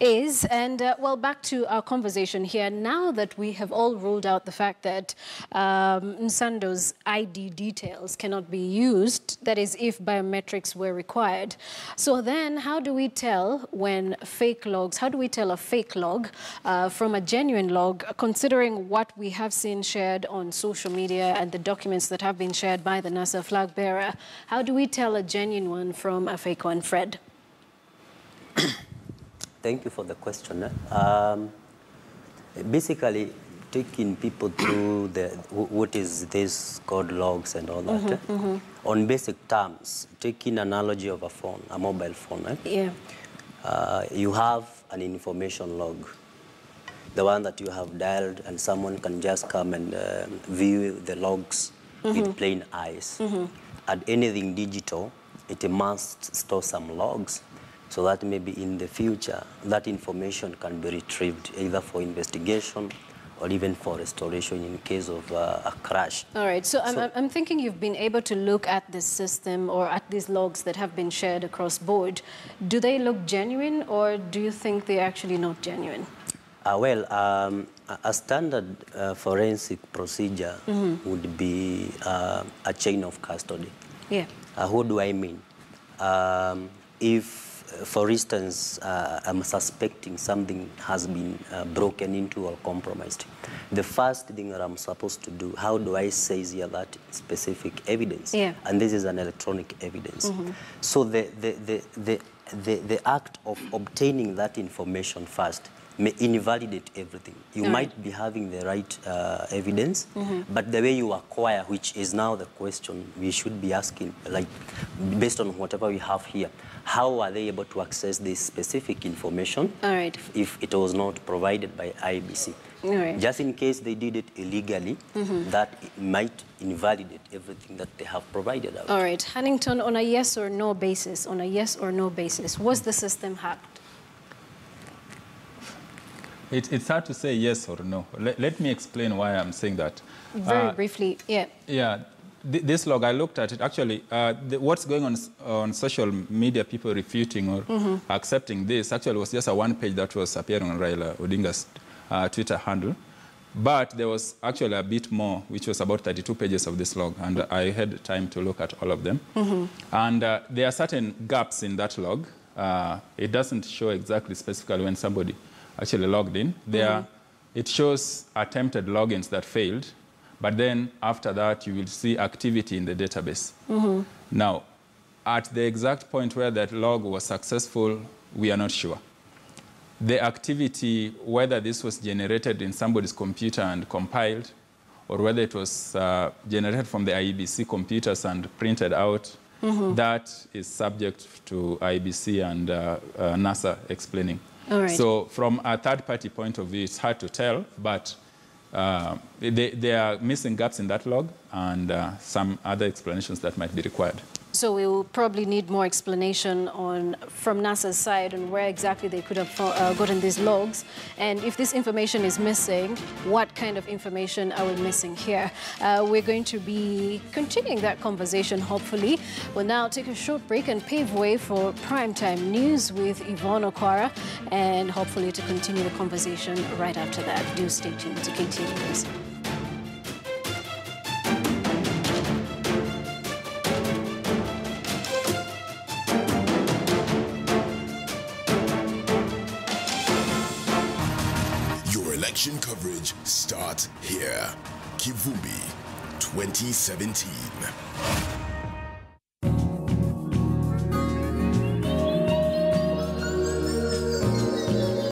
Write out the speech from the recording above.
is. And well, back to our conversation here. Now that we have all ruled out the fact that Nsando's ID details cannot be used, that is, if biometrics were required. So then how do we tell when fake logs, how do we tell a fake log from a genuine log, considering what we have seen shared on social media and the documents that have been shared by the NASA flag bearer? How do we tell a genuine one from a fake one, Fred? Thank you for the question. Basically, taking people through what is this called logs and all that. On basic terms, taking analogy of a phone, a mobile phone. You have an information log, the one that you have dialed, and someone can just come and view the logs with plain eyes. And anything digital, it must store some logs, so that maybe in the future, that information can be retrieved either for investigation or even for restoration in case of a crash. All right, so I'm thinking you've been able to look at this system or at these logs that have been shared across board. Do they look genuine, or do you think they're actually not genuine? A standard forensic procedure would be a chain of custody. Yeah. What do I mean? If, for instance, I'm suspecting something has been broken into or compromised, the first thing that I'm supposed to do, how do I seize here that specific evidence? Yeah. And this is an electronic evidence. So the act of obtaining that information first may invalidate everything. You might be having the right evidence, but the way you acquire, which is now the question we should be asking, like based on whatever we have here, how are they able to access this specific information if it was not provided by IEBC? Just in case they did it illegally, that might invalidate everything that they have provided out. All right, Hannington, on a yes or no basis, was the system hacked? It's hard to say yes or no. Let me explain why I'm saying that. Very briefly, yeah. Yeah, this log, I looked at it. Actually, what's going on social media, people refuting or accepting this, actually was just a one page that was appearing on Raila Odinga's Twitter handle. But there was actually a bit more, which was about 32 pages of this log, and I had time to look at all of them. And there are certain gaps in that log. It doesn't show exactly specifically when somebody actually logged in. There, it shows attempted logins that failed, but then after that, you will see activity in the database. Now, at the exact point where that log was successful, we are not sure. The activity, whether this was generated in somebody's computer and compiled, or whether it was generated from the IEBC computers and printed out, that is subject to IEBC and NASA explaining. So from a third-party point of view, it's hard to tell, but there are missing gaps in that log and some other explanations that might be required. So we will probably need more explanation from NASA's side on where exactly they could have gotten these logs. And if this information is missing, what kind of information are we missing here? We're going to be continuing that conversation, hopefully. We'll now take a short break and pave way for primetime news with Yvonne Okwara, and hopefully to continue the conversation right after that. Do stay tuned to KTN News. Election coverage starts here. Kivumbi 2017.